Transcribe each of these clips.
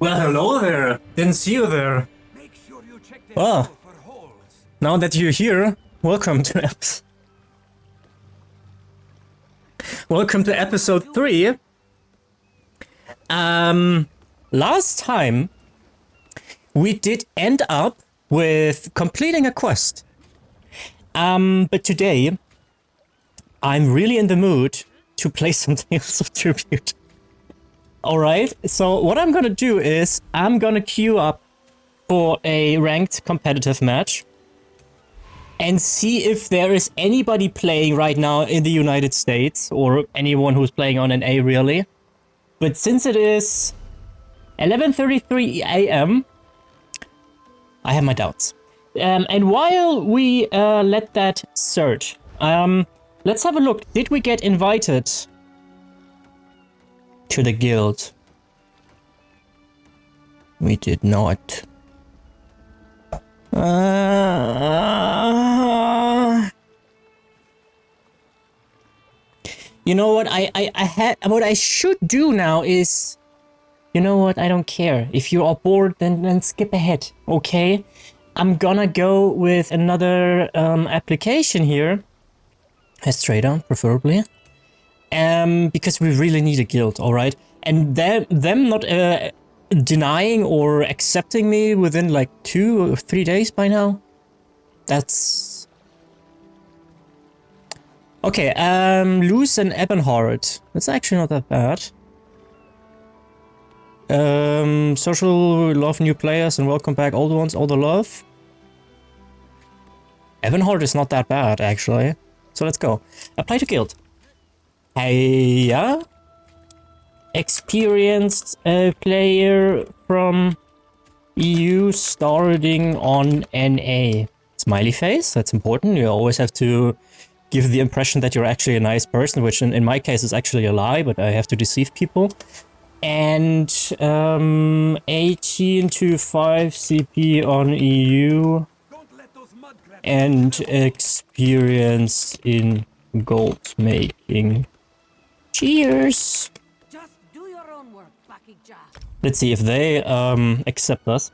Well, hello there. Didn't see you there. Well, now that you're here, welcome to episode 3. Last time we did end up with completing a quest. But today I'm really in the mood to play some Tales of Tribute. Alright, so what I'm gonna do is I'm gonna queue up for a ranked competitive match and see if there is anybody playing right now in the United States or anyone who's playing on an A really. But since it is 11:33 a.m., I have my doubts. And while we let that search, let's have a look. Did we get invited to the guild? We did not. You know what what I should do now is, you know what, I don't care. If you are bored, then skip ahead, okay? I'm gonna go with another application here. A trader, preferably. Because we really need a guild, alright? And them not denying or accepting me within like 2 or 3 days by now? That's... Okay, Luz and Ebonheart. That's actually not that bad. Social love new players and welcome back old ones, all the love. Ebonheart is not that bad, actually. So let's go. Apply to guild. Hiya. Experienced player from EU starting on NA. Smiley face, that's important. You always have to give the impression that you're actually a nice person, which in my case is actually a lie, but I have to deceive people. And 18 to 5 CP on EU. And experience in gold making. Cheers! Just do your own work, let's see if they accept us.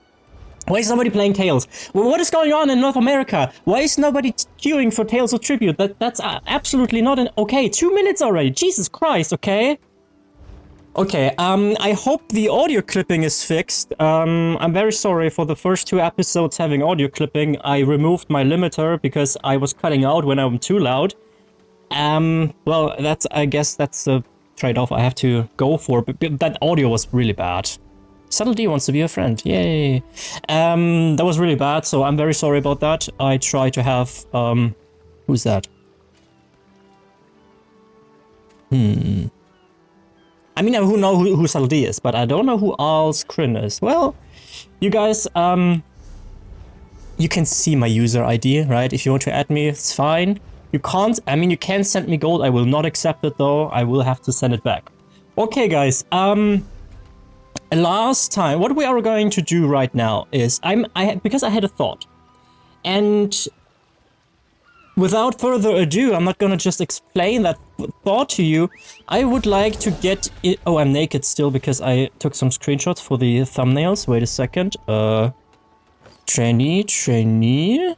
Why is nobody playing Tales? Well, what is going on in North America? Why is nobody queuing for Tales of Tribute? That's absolutely not an... Okay, 2 minutes already. Jesus Christ, okay? Okay, I hope the audio clipping is fixed. I'm very sorry for the first 2 episodes having audio clipping. I removed my limiter because I was cutting out when I'm too loud. Well, I guess that's a trade-off I have to go for, but that audio was really bad. Subtlety wants to be a friend, yay! That was really bad, so I'm very sorry about that. I try to have, who's that? I mean, who know who Subtlety is, but I don't know who Al's Kryn is. Well, you guys, you can see my user ID, right? If you want to add me, it's fine. You can't, I mean, you can send me gold. I will not accept it though. I will have to send it back. Okay, guys. Last time, what we are going to do right now is because I had a thought, and without further ado, I'm not gonna just explain that thought to you. I would like to get it. Oh, I'm naked still because I took some screenshots for the thumbnails. Wait a second. Trainee. Trainee.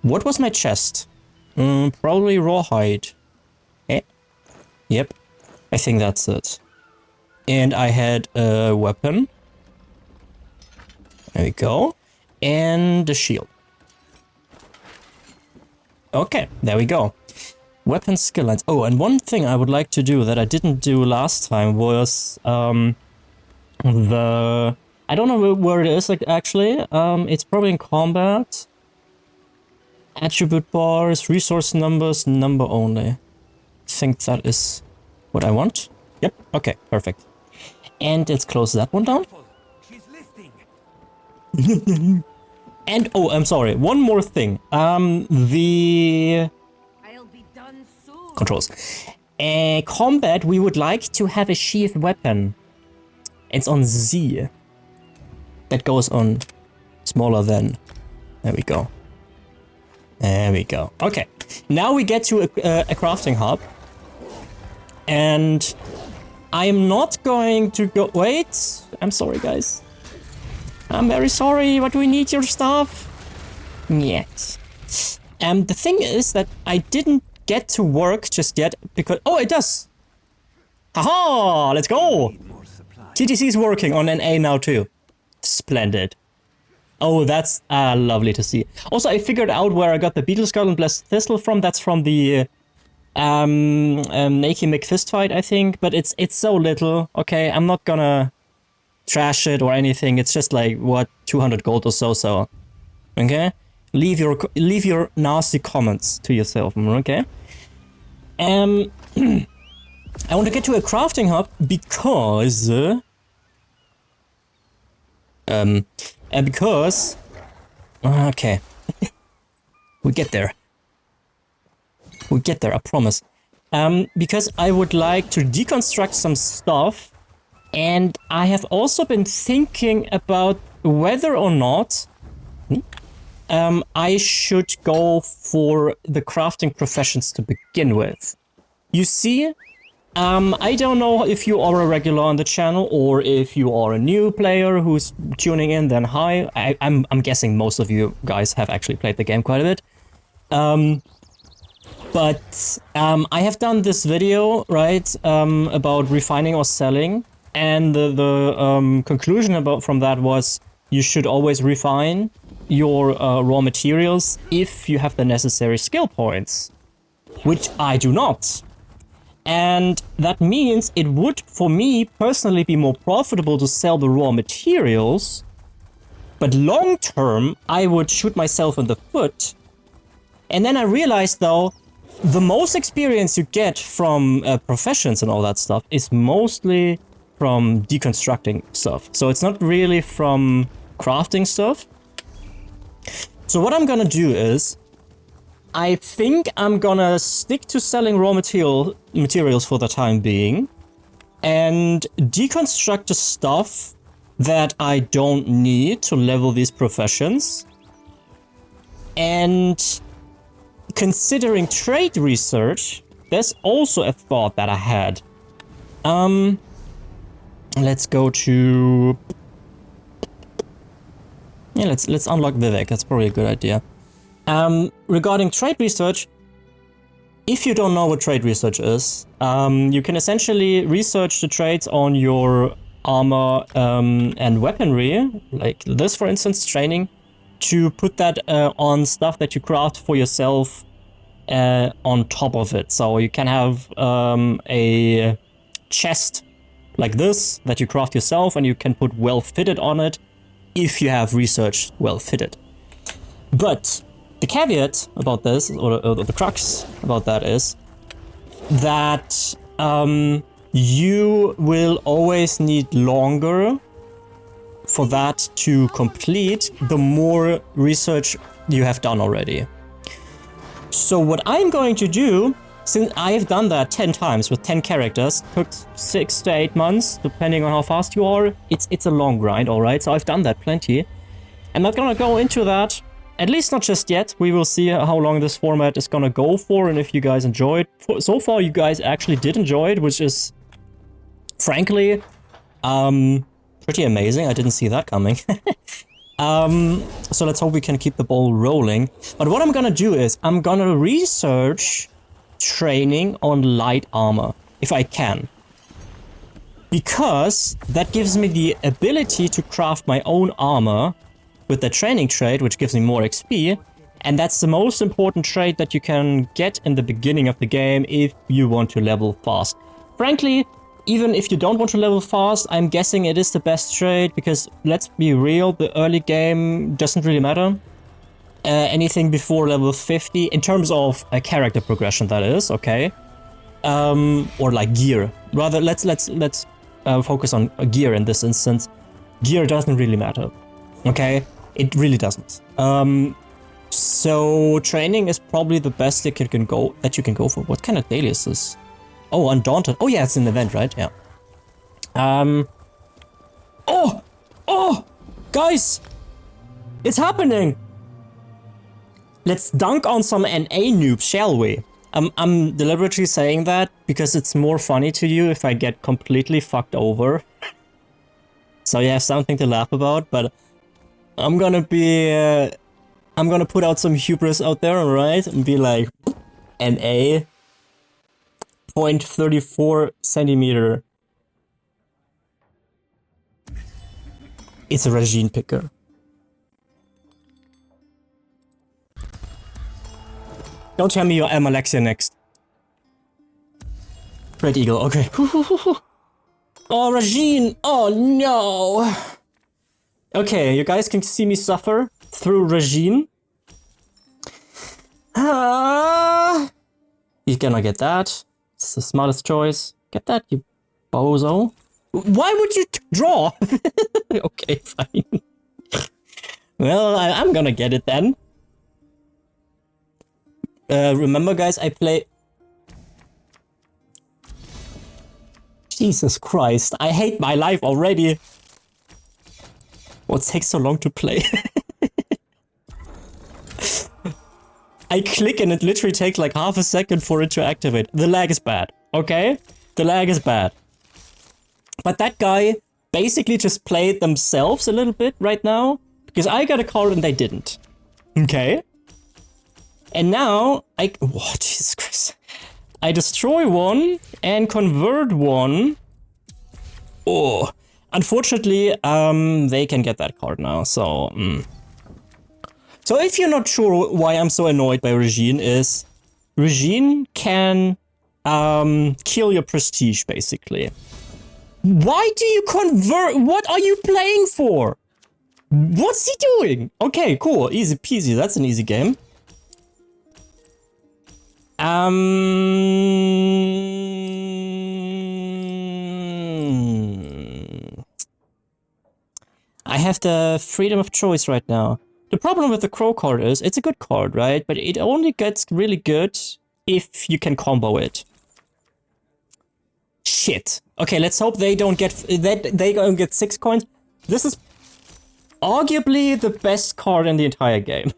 What was my chest? Probably rawhide. Eh? Yep. I think that's it. And I had a weapon. There we go. And a shield. Okay, there we go. Weapon skill lines. Oh, and one thing I would like to do that I didn't do last time was I don't know where it is actually. It's probably in combat. Attribute bars, resource numbers, number only. I think that is what I want. Yep, okay, perfect. And let's close that one down. And oh, I'm sorry, one more thing. The controls. Combat, we would like to have a sheathed weapon. It's on Z. That goes on smaller than. There we go. Okay, now we get to a crafting hub. And I'm not going to go... Wait, I'm sorry, guys. I'm very sorry, but we need your stuff. Yet. The thing is that I didn't get to work just yet because... Oh, it does! Haha! Let's go! TTC's working on NA now too. Splendid. Oh, that's lovely to see. Also, I figured out where I got the Beetle Skull and Blessed Thistle from. That's from the Nakey McFist fight, I think. But it's so little, okay? I'm not gonna trash it or anything. It's just like, what, 200 gold or so, okay? Leave your nasty comments to yourself, okay? I want to get to a crafting hub because... okay. We get there. We get there, I promise. Because I would like to deconstruct some stuff, and I have also been thinking about whether or not I should go for the crafting professions to begin with. You see, I don't know if you are a regular on the channel or if you are a new player who's tuning in, then hi. I'm guessing most of you guys have actually played the game quite a bit. But I have done this video, right, about refining or selling, and the conclusion from that was you should always refine your raw materials if you have the necessary skill points, which I do not. And that means it would, for me personally, be more profitable to sell the raw materials, but long term, I would shoot myself in the foot. And then I realized, though, the most experience you get from professions and all that stuff is mostly from deconstructing stuff. So it's not really from crafting stuff. So what I'm gonna do is, I think I'm gonna stick to selling raw materials for the time being, and deconstruct the stuff that I don't need to level these professions. And considering trade research, there's also a thought that I had. Let's go to... Yeah, let's unlock Vivek. That's probably a good idea. Regarding trade research, if you don't know what trade research is, you can essentially research the trades on your armor and weaponry, like this, for instance, training, to put that on stuff that you craft for yourself on top of it. So you can have a chest like this that you craft yourself, and you can put well fitted on it if you have researched well fitted. But the caveat about this, or the crux about that, is that you will always need longer for that to complete the more research you have done already. So what I'm going to do, since I've done that 10 times with 10 characters, took 6 to 8 months, depending on how fast you are. It's a long grind, alright, so I've done that plenty. I'm not gonna go into that, at least not just yet. We will see how long this format is gonna go for, and if you guys enjoy it. So far, you guys actually did enjoy it, which is, frankly, pretty amazing. I didn't see that coming. So let's hope we can keep the ball rolling. But what I'm gonna do is, I'm gonna research training on light armor, if I can. Because that gives me the ability to craft my own armor with the training trait, which gives me more XP, and that's the most important trait that you can get in the beginning of the game if you want to level fast. Frankly, even if you don't want to level fast, I'm guessing it is the best trait, because let's be real, the early game doesn't really matter. Anything before level 50, in terms of a character progression, that is, okay? Or like gear. Rather, let's focus on gear in this instance. Gear doesn't really matter, okay? It really doesn't. So training is probably the best that you can go for. What kind of daily is this? Oh, Undaunted. Oh yeah, it's an event, right? Yeah. Oh, guys, it's happening. Let's dunk on some NA noobs, shall we? I'm deliberately saying that because it's more funny to you if I get completely fucked over. So you have something to laugh about, but I'm gonna put out some hubris out there, alright? And be like, NA 0.34 centimeter. It's a regime picker. Don't tell me you're Alexia next. Red Eagle, okay. Oh, Regine! Oh no! Okay, you guys can see me suffer through Regine. He's gonna get that. It's the smartest choice. Get that, you bozo. Why would you draw? Okay, fine. Well, I'm gonna get it then. Remember, guys, I play... Jesus Christ, I hate my life already. What takes so long to play? I click and it literally takes like half a second for it to activate. The lag is bad, okay? The lag is bad. But that guy basically just played themselves a little bit right now. Because I got a card and they didn't. Okay? And now, oh, Jesus Christ. I destroy one and convert one. Oh, unfortunately, they can get that card now, so... So if you're not sure why I'm so annoyed by Regine is... Regine can kill your prestige, basically. Why do you convert? What are you playing for? What's he doing? Okay, cool. Easy peasy. That's an easy game. I have the freedom of choice right now. The problem with the Crow card is, it's a good card, right? But it only gets really good if you can combo it. Shit. Okay, let's hope they don't get... they don't get 6 coins. This is arguably the best card in the entire game.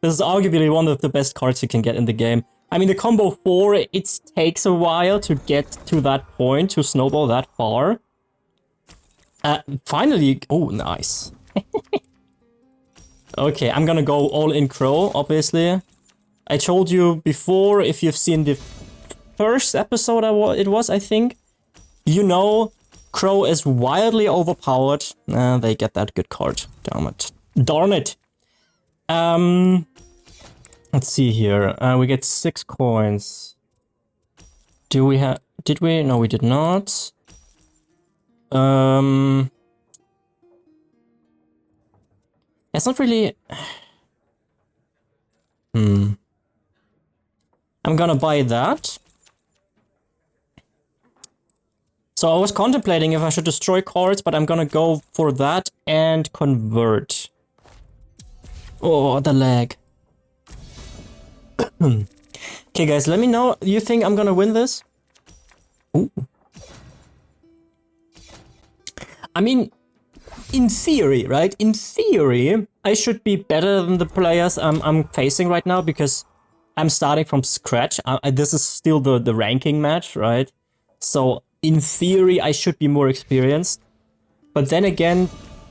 This is arguably one of the best cards you can get in the game. I mean, the combo 4, it takes a while to get to that point, to snowball that far. Finally... Oh, nice. Okay, I'm gonna go all in Crow, obviously. I told you before, if you've seen the first episode it was, I think, you know, Crow is wildly overpowered. They get that good card. Damn it. Darn it. Let's see here. We get 6 coins. Do we have... Did we? No, we did not. It's not really... I'm gonna buy that. So I was contemplating if I should destroy cards, but I'm gonna go for that and convert. Oh, the lag. Okay, guys, let me know. You think I'm gonna win this? Ooh. I mean, in theory, right? In theory, I should be better than the players I'm facing right now because I'm starting from scratch. This is still the ranking match, right? So, in theory, I should be more experienced. But then again,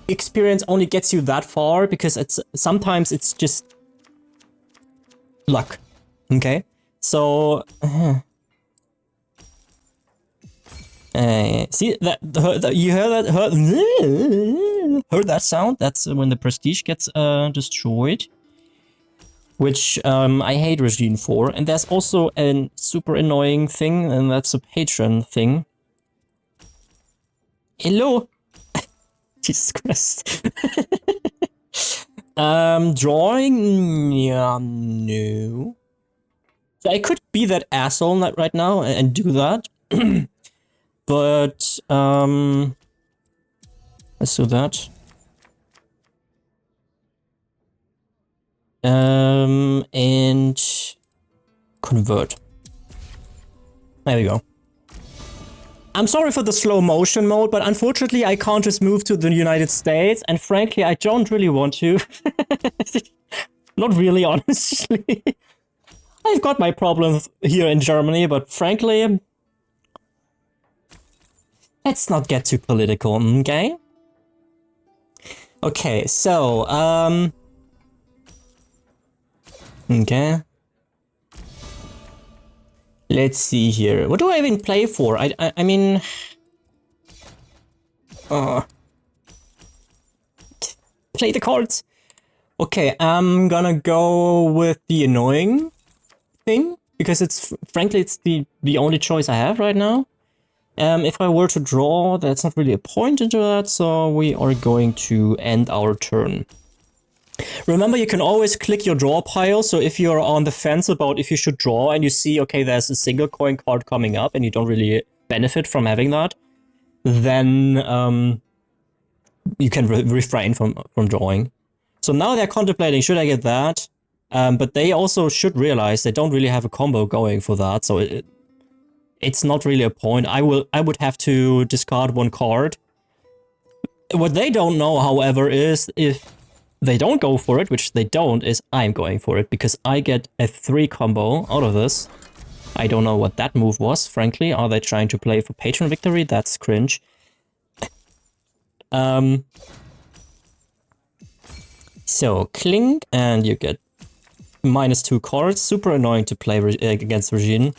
experience only gets you that far because sometimes it's just luck. Okay? So... see that you heard that sound? That's when the prestige gets destroyed, which I hate Regine for. And there's also a super annoying thing, and that's a patron thing. Hello, Jesus Christ. Drawing, yeah, no. So I could be that asshole right now and do that. But, let's do that. And convert. There we go. I'm sorry for the slow motion mode, but unfortunately I can't just move to the United States, and frankly I don't really want to. Not really, honestly. I've got my problems here in Germany, but frankly, let's not get too political, okay? Okay, so, okay. Let's see here. What do I even play for? I mean... play the cards. Okay, I'm gonna go with the annoying thing, because it's, frankly, it's the only choice I have right now. If I were to draw, that's not really a point into that, so we are going to end our turn. Remember, you can always click your draw pile, so if you're on the fence about if you should draw and you see, okay, there's a single coin card coming up and you don't really benefit from having that, then you can refrain from drawing. So now they're contemplating, should I get that? But they also should realize they don't really have a combo going for that, so it's not really a point. I would have to discard one card. What they don't know, however, is if they don't go for it, which they don't, is I'm going for it, because I get a 3 combo out of this. I don't know what that move was, frankly. Are they trying to play for patron victory? That's cringe. So, clink, and you get -2 cards. Super annoying to play against Regine.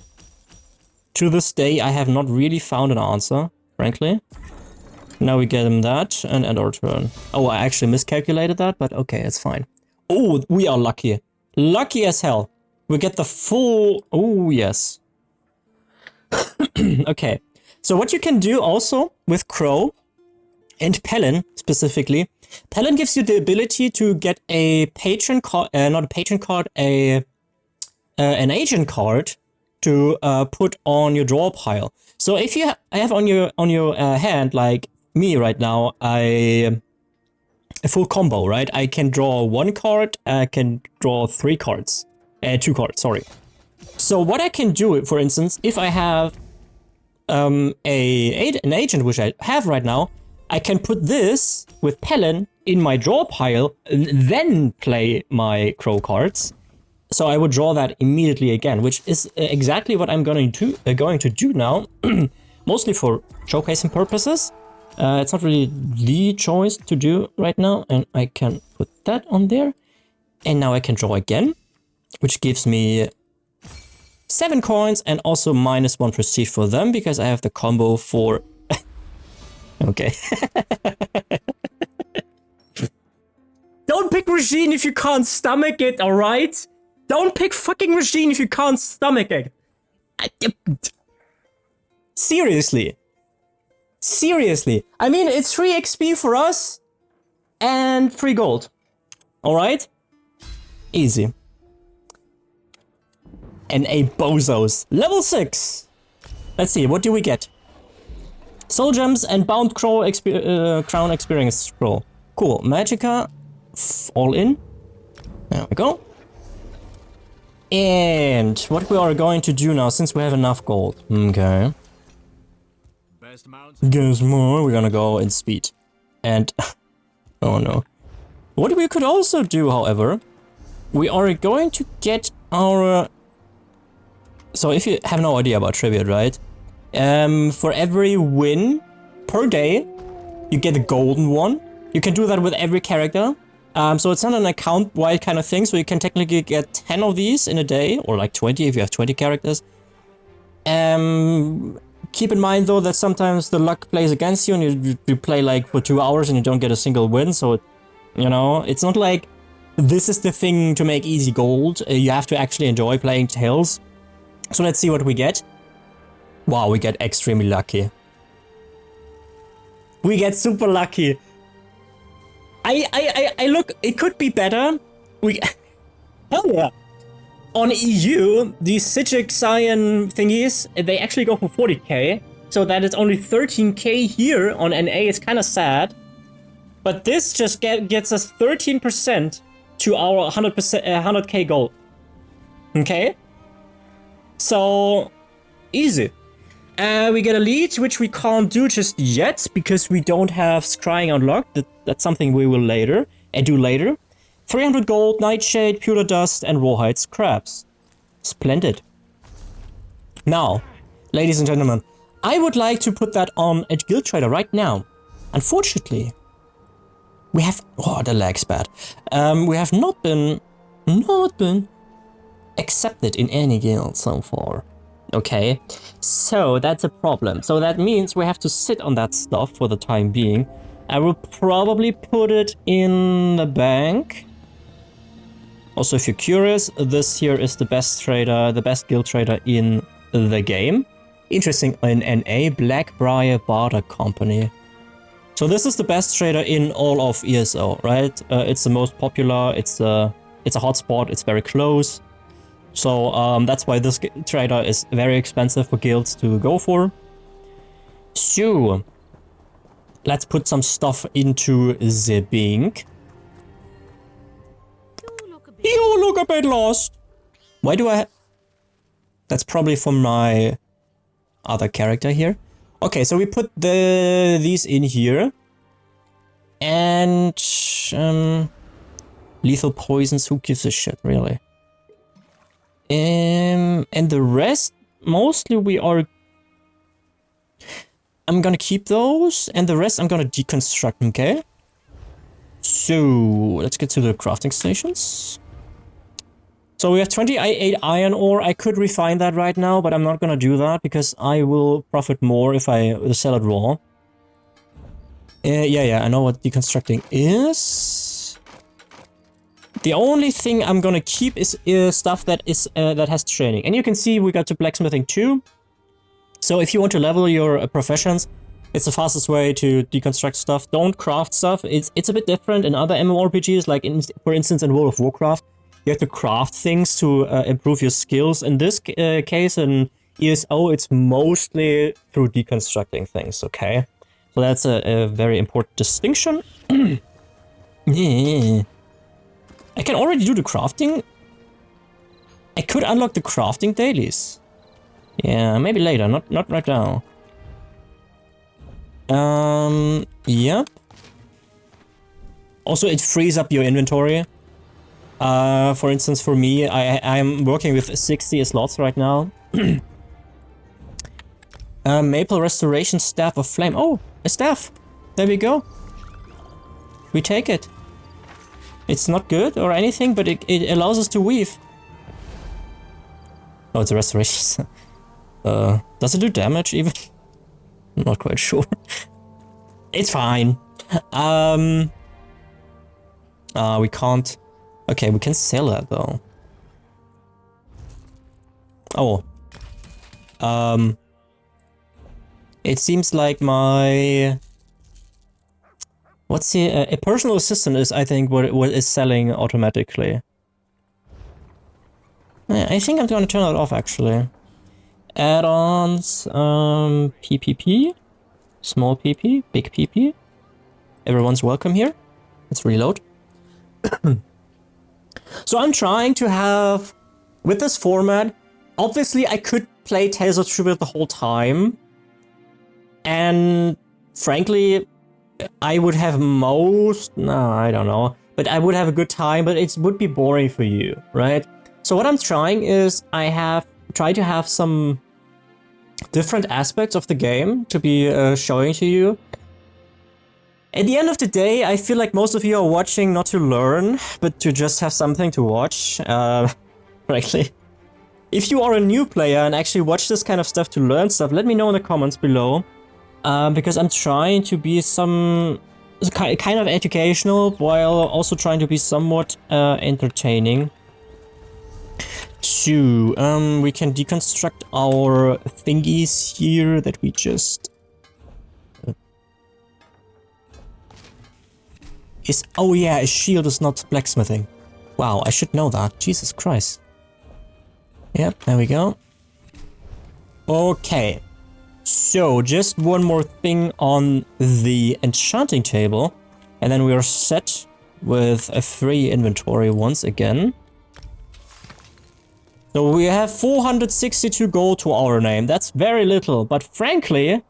To this day, I have not really found an answer, frankly. Now we get him that, and end our turn. Oh, I actually miscalculated that, but okay, it's fine. Oh, we are lucky. Lucky as hell. We get the full... Oh, yes. Okay. So what you can do also with Crow, and Pelin specifically, Pelin gives you the ability to get a patron card, not a patron card, an agent card to put on your draw pile. So if you have on your hand, like me right now, a full combo, right? I can draw 1 card, I can draw 3 cards, 2 cards, sorry. So what I can do, for instance, if I have an agent, which I have right now, I can put this with Pelin in my draw pile, then play my Crow cards. So I would draw that immediately again, which is exactly what I'm going to do now, mostly for showcasing purposes. It's not really the choice to do right now, and I can put that on there. And now I can draw again, which gives me 7 coins and also -1 prestige for them, because I have the combo for... Okay. Don't pick Regine if you can't stomach it, alright? Don't pick fucking Regine if you can't stomach it. Seriously. Seriously. I mean, it's 3 XP for us and 3 gold. Alright? Easy. And a Bozos. Level 6. Let's see, what do we get? Soul Gems and Bound Crown Experience Scroll. Cool. Magicka. All in. There we go. And what we are going to do now, since we have enough gold. Okay. Guess more. We're gonna go in speed. And... oh no. What we could also do, however, we are going to get our... So if you have no idea about Tribute, right? For every win per day, you get a golden one. You can do that with every character. So it's not an account-wide kind of thing, so you can technically get 10 of these in a day, or like 20 if you have 20 characters. Keep in mind though that sometimes the luck plays against you, and you play like for 2 hours and you don't get a single win, so you know, it's not like this is the thing to make easy gold. You have to actually enjoy playing Tales. So let's see what we get. Wow, we get extremely lucky. We get super lucky. I look, it could be better. Hell yeah. On EU, these Sijic Cyan thingies, they actually go for 40k. So that is only 13k here on NA. It's kind of sad. But this just gets us 13% to our 100k gold. Okay? So, easy. We get a lead, which we can't do just yet, because we don't have scrying unlocked. That's something we will do later. 300 gold, Nightshade, Pewter Dust, and Rawhide Scraps. Splendid. Now, ladies and gentlemen, I would like to put that on a guild trader right now. Unfortunately, we have... Oh, the lag's bad. We have not been accepted in any guild so far. Okay, so that's a problem. So that means we have to sit on that stuff for the time being. I will probably put it in the bank. Also, if you're curious, this here is the best trader, the best guild trader in the game. Interesting, in NA, Blackbriar Barter Company. So this is the best trader in all of ESO, right? It's the most popular, it's a hotspot, it's very close. So that's why this trader is very expensive for guilds to go for. So, let's put some stuff into the bank. You look a bit lost. Why do I... That's probably from my other character here. Okay, so we put these in here. And... lethal poisons, who gives a shit, really? And the rest, mostly we are... I'm gonna keep those, and the rest I'm gonna deconstruct, okay? So, let's get to the crafting stations. So we have 28 iron ore. I could refine that right now, but I'm not gonna do that because I will profit more if I sell it raw. Yeah, I know what deconstructing is. The only thing I'm gonna keep is stuff that has training. And you can see we got to blacksmithing too. So if you want to level your professions, it's the fastest way to deconstruct stuff. Don't craft stuff. It's a bit different in other MMORPGs, like for instance in World of Warcraft. You have to craft things to improve your skills. In this case, in ESO, it's mostly through deconstructing things, okay? So that's a very important distinction. Yeah. I can already do the crafting. I could unlock the crafting dailies. Yeah, maybe later, not right now. Yep. Also, it frees up your inventory. For instance, for me, I'm working with 60 slots right now. Maple Restoration Staff of Flame. Oh, a staff. There we go. We take it. It's not good or anything, but it allows us to weave. Oh, it's a restoration. Does it do damage even? I'm not quite sure. It's fine. We can't. Okay, we can sell that though. Oh. It seems like my... What's the... a personal assistant is, I think, what is selling automatically. I think I'm gonna turn it off, actually. Add-ons... PPP. Small PP. Big PP. Everyone's welcome here. Let's reload. So I'm trying to have... With this format, obviously I could play Tales of Tribute the whole time. And frankly, I would have most... No, I don't know. But I would have a good time, but it would be boring for you, right? So what I'm trying is I try to have some different aspects of the game to be showing to you. At the end of the day, I feel like most of you are watching not to learn, but to just have something to watch, frankly. If you are a new player and actually watch this kind of stuff to learn stuff, let me know in the comments below. Because I'm trying to be some kind of educational while also trying to be somewhat entertaining. So, we can deconstruct our thingies here that we just... Oh yeah, a shield is not blacksmithing. Wow, I should know that. Jesus Christ. Yep, there we go. Okay. So, just one more thing on the enchanting table. And then we are set with a free inventory once again. So we have 462 gold to our name. That's very little, but frankly,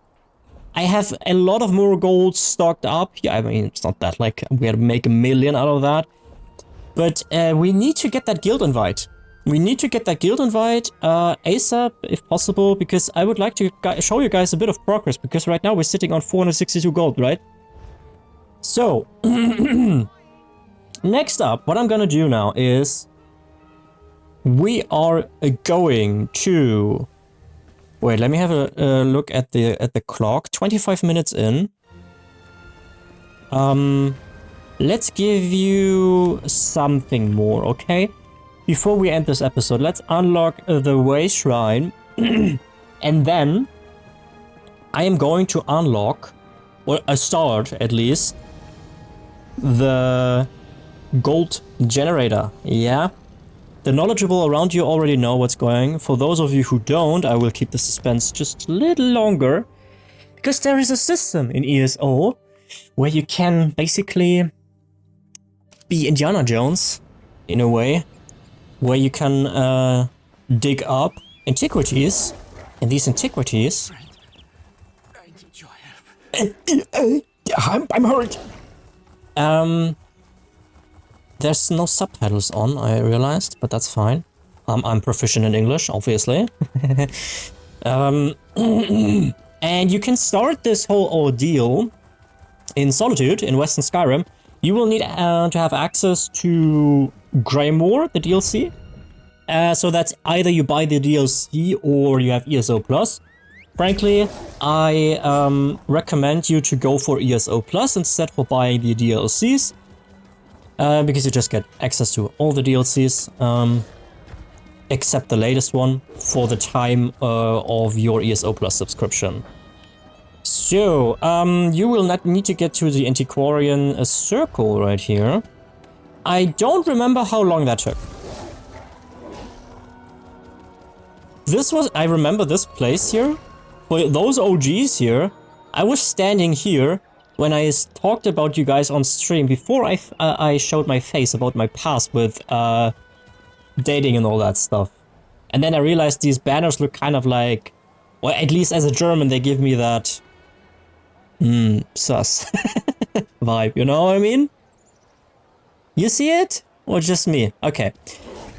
I have a lot of more gold stocked up. Yeah, I mean, it's not that like we gotta make 1 million out of that. But we need to get that guild invite. We need to get that guild invite ASAP, if possible, because I would like to show you guys a bit of progress, because right now we're sitting on 462 gold, right? So, next up, what I'm gonna do now is we are going to... Wait, let me have a look at the clock. 25 minutes in. Let's give you something more, okay? Before we end this episode, let's unlock the Way Shrine. And then I am going to unlock, or start at least, the gold generator. Yeah? The knowledgeable around you already know what's going. For those of you who don't, I will keep the suspense just a little longer. Because there is a system in ESO where you can basically be Indiana Jones, in a way. Where you can dig up antiquities, and these antiquities... I need your help. I'm hurt! There's no subtitles on, I realized, but that's fine. I'm proficient in English, obviously. And you can start this whole ordeal in Solitude, in Western Skyrim. You will need to have access to Greymoor, the DLC. So that's either you buy the DLC or you have ESO Plus. Frankly, I recommend you to go for ESO Plus instead for buying the DLCs. Because you just get access to all the DLCs, except the latest one, for the time of your ESO Plus subscription. So, you will not need to get to the Antiquarian circle right here. I don't remember how long that took. I remember this place here. For those OGs here, I was standing here when I talked about you guys on stream before I showed my face about my past with dating and all that stuff. And then I realized these banners look kind of like, or at least as a German they give me that sus vibe, you know what I mean? You see it? Or just me? Okay.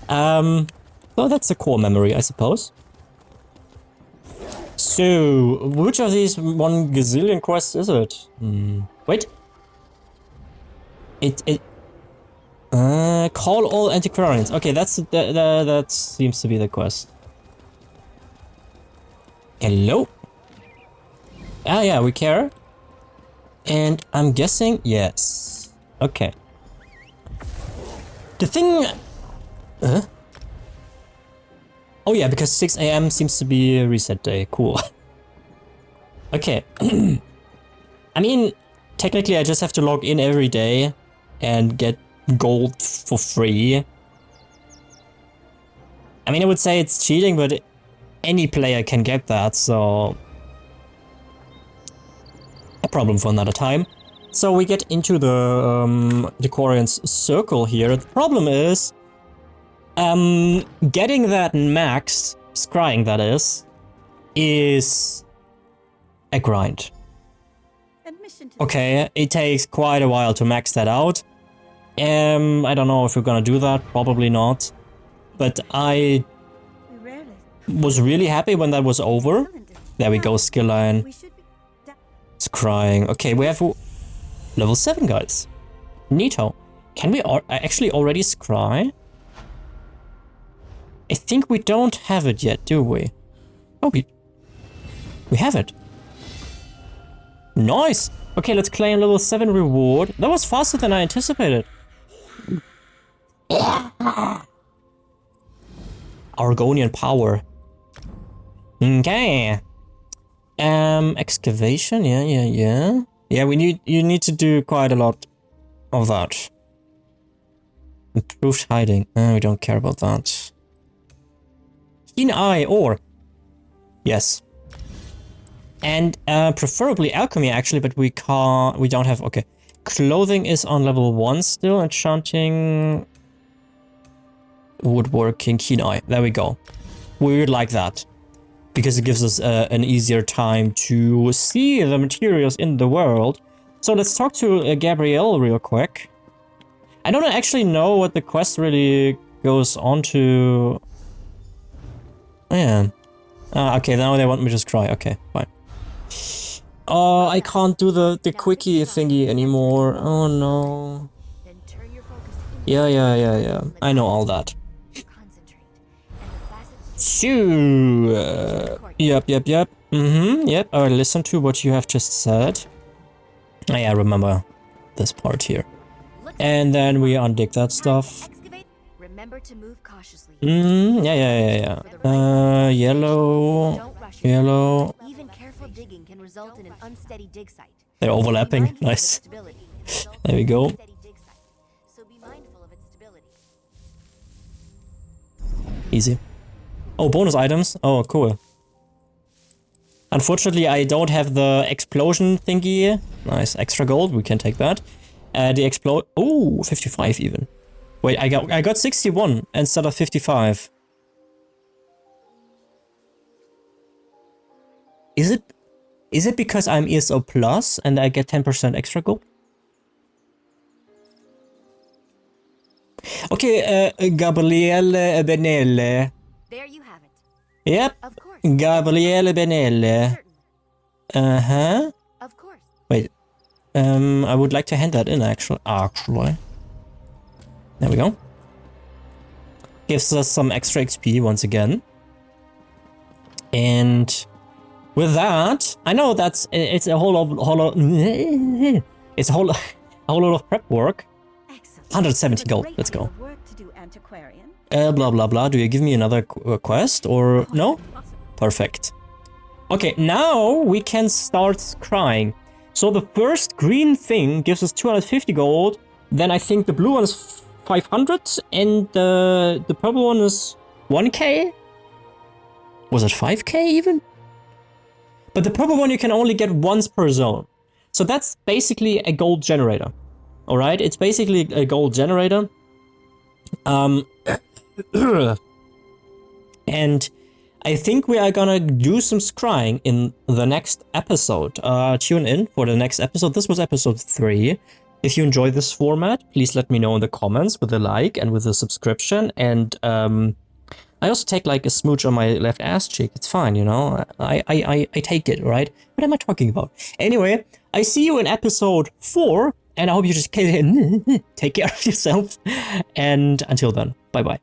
So that's a core memory, I suppose. So, which of these 1 gazillion quests is it? Wait. Call all antiquarians. Okay, that seems to be the quest. Hello? Ah, yeah, we care. And I'm guessing yes. Okay. The thing... Oh yeah, because 6 AM seems to be a reset day. Cool. Okay. I mean, technically I just have to log in every day and get gold for free. I mean, I would say it's cheating, but any player can get that, so... a problem for another time. So we get into the Decorian's circle here. The problem is... getting that maxed, scrying that is a grind. Okay, it takes quite a while to max that out. I don't know if we're gonna do that, probably not. But I was really happy when that was over. There we go, skill line. Scrying. Okay, we have level 7, guys. Neato. Can we actually already scry? I think we don't have it yet, do we? Oh, we have it. Nice! Okay, let's claim level 7 reward. That was faster than I anticipated. Argonian power. Okay. Excavation, yeah. Yeah, you need to do quite a lot of that. Improved hiding. We don't care about that. Keen eye or yes, and preferably alchemy actually, but we don't have. Okay, clothing is on level 1 still. Enchanting, woodworking, keen eye. There we go. We would like that because it gives us an easier time to see the materials in the world. So let's talk to Gabrielle real quick. I don't actually know what the quest really goes on to... Yeah. Okay, now they want me to scry. Okay, fine. Oh, I can't do the quickie thingy anymore. Oh no. Then turn your focus Yeah. I know all that. concentrate. And the facets So, yep. Yep, I listen to what you have just said. Yeah, I remember this part here. And then we undig that stuff. excavate. Remember to move cautiously. Yeah. Yellow. Don't rush it. Yellow. Even careful digging can result in an unsteady dig site. They're overlapping. Be mindful of its Nice. stability. There we go. Unsteady dig site. So be mindful of its stability. Easy. Oh, bonus items. Oh, cool. Unfortunately, I don't have the explosion thingy. Nice. Extra gold. We can take that. The explode. Oh, 55 even. Wait, I got 61 instead of 55. Is it because I'm ESO plus and I get 10% extra gold? Okay, Gabriele Benelle. There you have it. Yep, Of course. Gabriele Benelle. Certain. Of course. Wait, I would like to hand that in actually. There we go. Gives us some extra XP once again. And with that, I know it's a whole lot it's a whole lot of prep work. Excellent. 170 A gold. great Let's deal go. of work to do, Antiquarian. Blah blah blah. Do you give me another quest or no? Possible. Perfect. Okay, now we can start scrying. So the first green thing gives us 250 gold. Then I think the blue one is 500 and the purple one is 1k? Was it 5k even? But the purple one you can only get once per zone. So that's basically a gold generator. Alright, it's basically a gold generator. And I think we are gonna do some scrying in the next episode. Tune in for the next episode. This was episode 3. If you enjoy this format, please let me know in the comments with a like and with a subscription. And I also take like a smooch on my left ass cheek. It's fine, you know. I take it, right? What am I talking about? Anyway, I see you in episode 4, and I hope you just take care of yourself. And until then, bye bye.